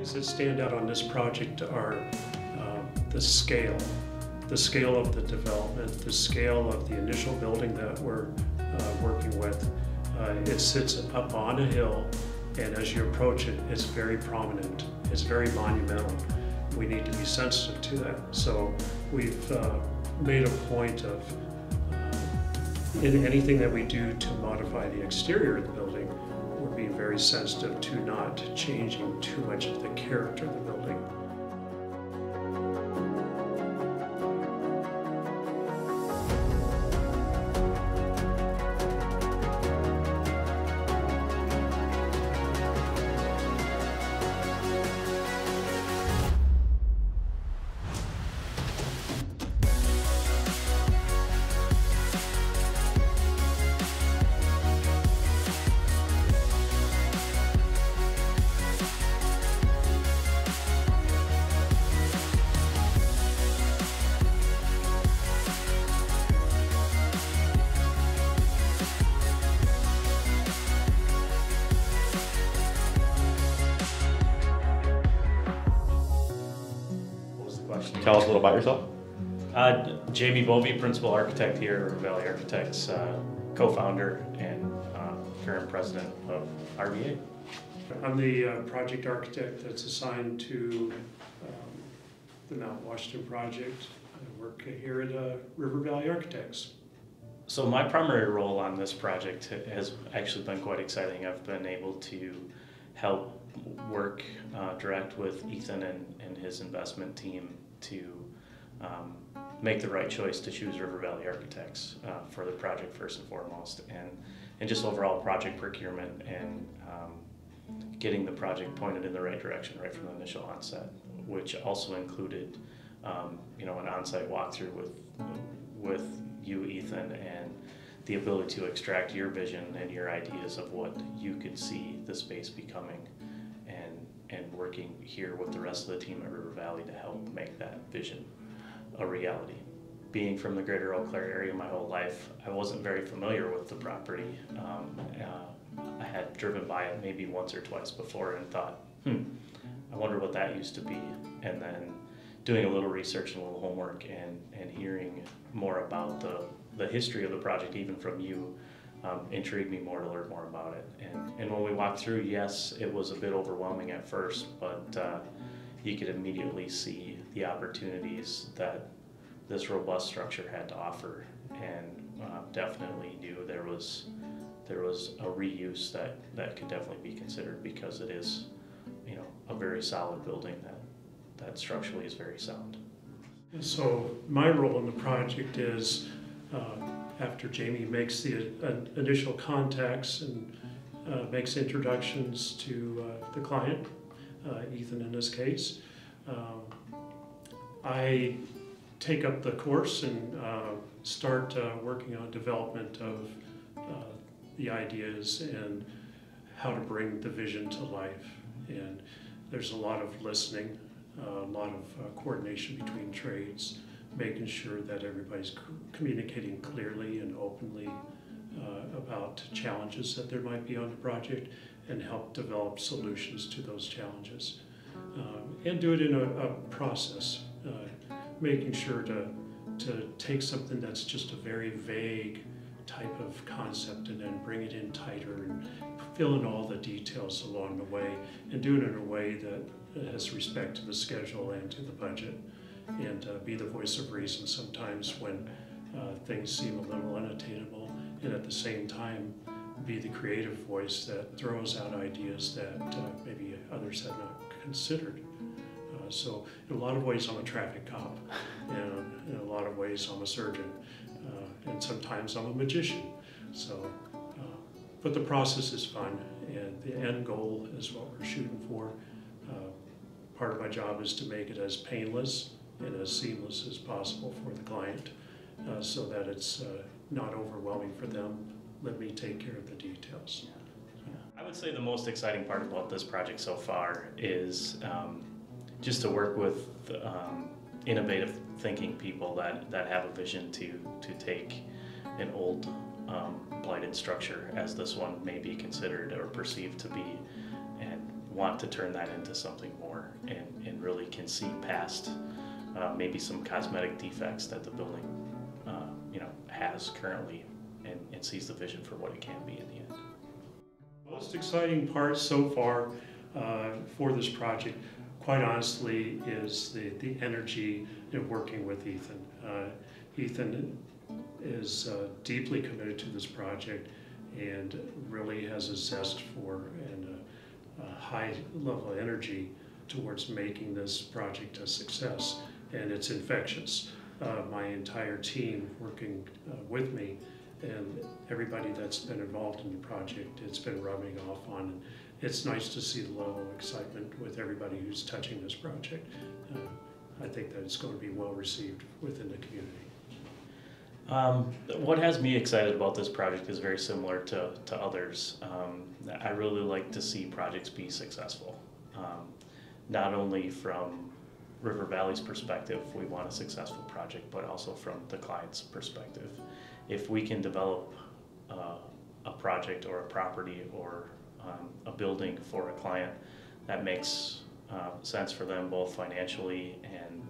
things that stand out on this project are the scale of the development, the scale of the initial building that we're working with. It sits up on a hill, and as you approach it, it's very prominent. It's very monumental. We need to be sensitive to that. So we've made a point of, in anything that we do to modify the exterior of the building, we're being very sensitive to not changing too much of the character of the building. Tell us a little about yourself. Jamie Bovey, Principal Architect here at River Valley Architects, co-founder and current president of RVA. I'm the project architect that's assigned to the Mount Washington project. I work here at River Valley Architects. So my primary role on this project has actually been quite exciting. I've been able to help work direct with Ethan and his investment team to make the right choice to choose River Valley Architects for the project first and foremost, and just overall project procurement and getting the project pointed in the right direction right from the initial onset, which also included an on-site walkthrough with you, Ethan, and the ability to extract your vision and your ideas of what you could see the space becoming, and working here with the rest of the team at River Valley to help make that vision a reality. Being from the greater Eau Claire area my whole life, I wasn't very familiar with the property. I had driven by it maybe once or twice before and thought, I wonder what that used to be. And then doing a little research and a little homework and hearing more about the history of the project, even from you, intrigued me more to learn more about it. And when we walked through, yes, it was a bit overwhelming at first, but you could immediately see the opportunities that this robust structure had to offer, and definitely knew there was a reuse that could definitely be considered, because it is, a very solid building that structurally is very sound. So my role in the project is, after Jamie makes the initial contacts and makes introductions to the client, Ethan in this case, I take up the course and start working on development of the ideas and how to bring the vision to life. And there's a lot of listening, a lot of coordination between trades, making sure that everybody's communicating clearly and openly about challenges that there might be on the project, and help develop solutions to those challenges. And do it in a process, making sure to take something that's just a very vague type of concept and then bring it in tighter and fill in all the details along the way, and do it in a way that has respect to the schedule and to the budget, and be the voice of reason sometimes when things seem a little unattainable, and at the same time be the creative voice that throws out ideas that maybe others had not considered. So in a lot of ways I'm a traffic cop, and in a lot of ways I'm a surgeon, and sometimes I'm a magician. So, but the process is fun, and the end goal is what we're shooting for. Part of my job is to make it as painless and as seamless as possible for the client, so that it's not overwhelming for them. Let me take care of the details. I would say the most exciting part about this project so far is just to work with innovative thinking people that have a vision to take an old blighted structure, as this one may be considered or perceived to be, and want to turn that into something more and really can see past maybe some cosmetic defects that the building has currently and sees the vision for what it can be in the end. Most exciting part so far for this project, quite honestly, is the energy in working with Ethan. Ethan is deeply committed to this project and really has a zest for and a high level of energy towards making this project a success, and it's infectious. My entire team working with me and everybody that's been involved in the project, it's been rubbing off on. It's nice to see the level of excitement with everybody who's touching this project. I think that it's going to be well received within the community. What has me excited about this project is very similar to others. I really like to see projects be successful. Not only from River Valley's perspective, we want a successful project, but also from the client's perspective. If we can develop a project or a property or a building for a client that makes sense for them both financially and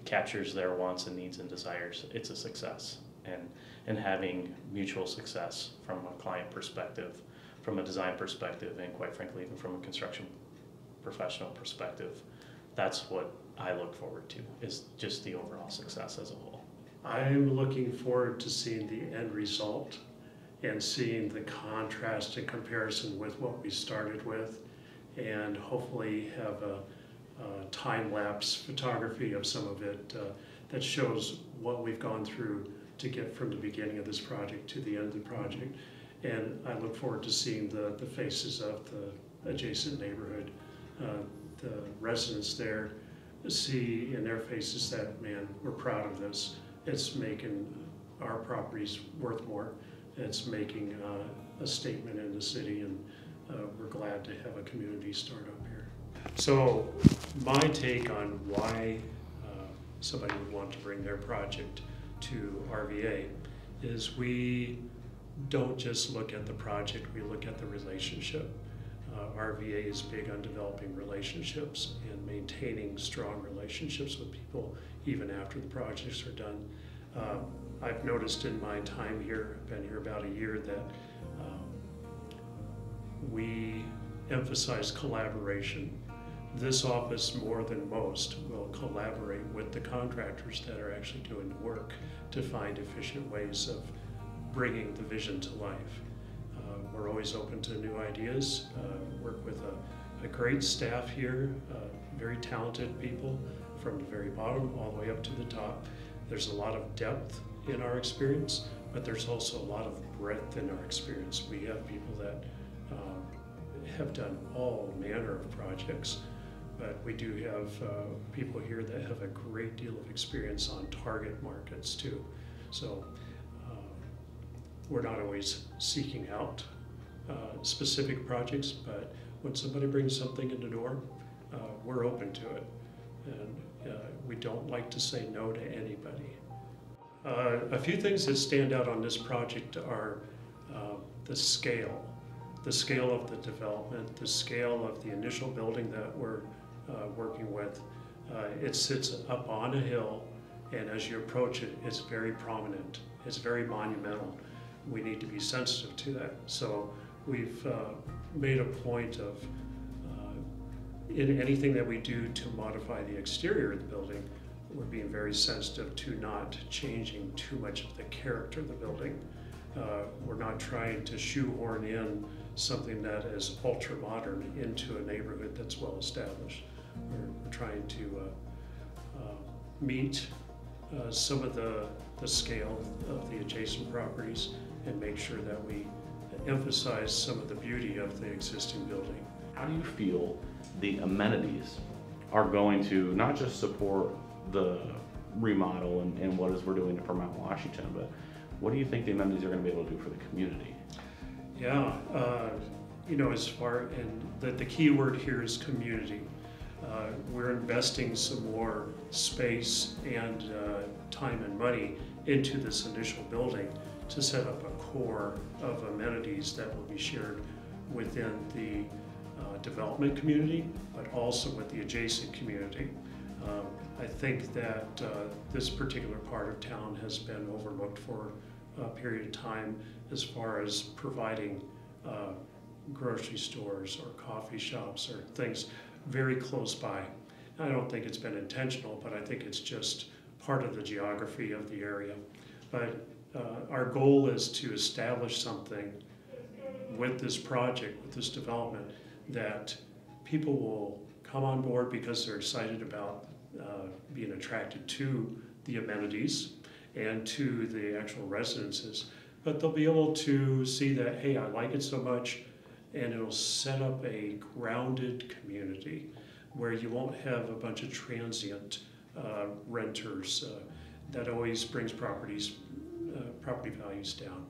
captures their wants and needs and desires, it's a success. And having mutual success from a client perspective, from a design perspective, and quite frankly even from a construction professional perspective, that's what I look forward to, is just the overall success as a whole. I'm looking forward to seeing the end result and seeing the contrast and comparison with what we started with, and hopefully have a time-lapse photography of some of it that shows what we've gone through to get from the beginning of this project to the end of the project. And I look forward to seeing the faces of the adjacent neighborhood, the residents there, see in their faces that, man, we're proud of this. It's making our properties worth more. It's making a statement in the city, and we're glad to have a community start up here. So my take on why somebody would want to bring their project to RVA is we don't just look at the project, we look at the relationship. RVA is big on developing relationships and maintaining strong relationships with people even after the projects are done. I've noticed in my time here, I've been here about a year, that we emphasize collaboration. This office, more than most, will collaborate with the contractors that are actually doing the work to find efficient ways of bringing the vision to life. We're always open to new ideas, work with a great staff here, very talented people from the very bottom all the way up to the top. There's a lot of depth in our experience, but there's also a lot of breadth in our experience. We have people that have done all manner of projects, but we do have people here that have a great deal of experience on target markets too. So we're not always seeking out specific projects, but when somebody brings something in the door, we're open to it. And we don't like to say no to anybody. A few things that stand out on this project are the scale of the development, the scale of the initial building that we're working with. It sits up on a hill, and as you approach it, it's very prominent. It's very monumental. We need to be sensitive to that. So we've made a point of, in anything that we do to modify the exterior of the building, we're being very sensitive to not changing too much of the character of the building. We're not trying to shoehorn in something that is ultra modern into a neighborhood that's well established. We're trying to meet some of the scale of the adjacent properties and make sure that we emphasize some of the beauty of the existing building. How do you feel the amenities are going to not just support the remodel and what is we're doing for Mount Washington, but what do you think the amenities are going to be able to do for the community? Yeah, you know, as far, and the key word here is community. We're investing some more space and time and money into this initial building to set up a core of amenities that will be shared within the development community, but also with the adjacent community. I think that this particular part of town has been overlooked for a period of time as far as providing grocery stores or coffee shops or things very close by. I don't think it's been intentional, but I think it's just part of the geography of the area. But our goal is to establish something with this project, with this development, that people will come on board because they're excited about being attracted to the amenities and to the actual residences. But they'll be able to see that, hey, I like it so much, and it'll set up a grounded community where you won't have a bunch of transient renters. That always brings property values down.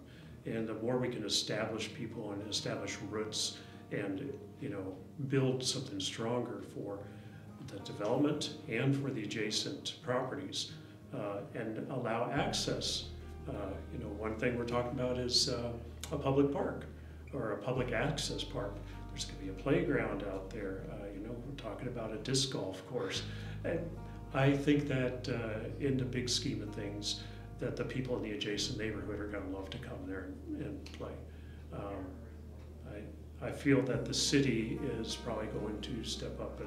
And the more we can establish people and establish roots and build something stronger for the development and for the adjacent properties, and allow access. One thing we're talking about is a public park or a public access park. There's going to be a playground out there. We're talking about a disc golf course. And I think that in the big scheme of things, that the people in the adjacent neighborhood are going to love to come there and play. I feel that the city is probably going to step up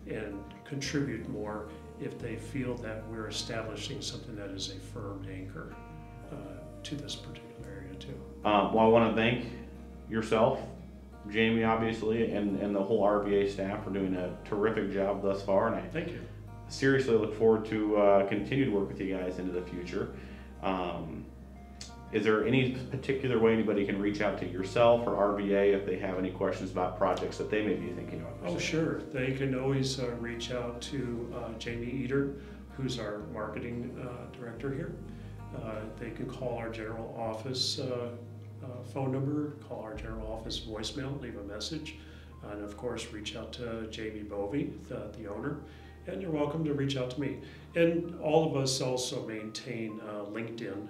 and contribute more if they feel that we're establishing something that is a firm anchor to this particular area too. Well, I want to thank yourself, Jamie, obviously, and the whole RVA staff for doing a terrific job thus far. And I Thank you. seriously look forward to continue to work with you guys into the future. Is there any particular way anybody can reach out to yourself or RVA if they have any questions about projects that they may be thinking of? Oh, sure. They can always reach out to Jamie Eater, who's our marketing director here. They can call our general office phone number, call our general office voicemail, leave a message, and of course reach out to Jamie Bovey, the owner, and you're welcome to reach out to me. And all of us also maintain LinkedIn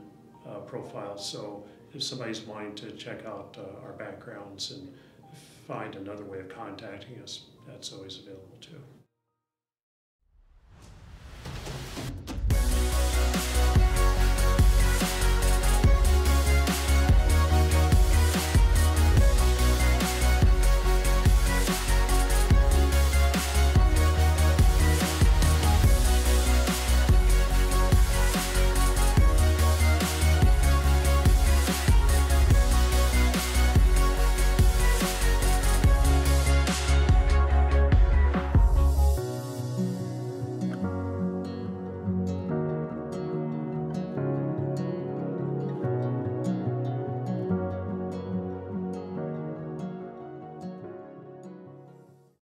profiles, so if somebody's wanting to check out our backgrounds and find another way of contacting us, that's always available too.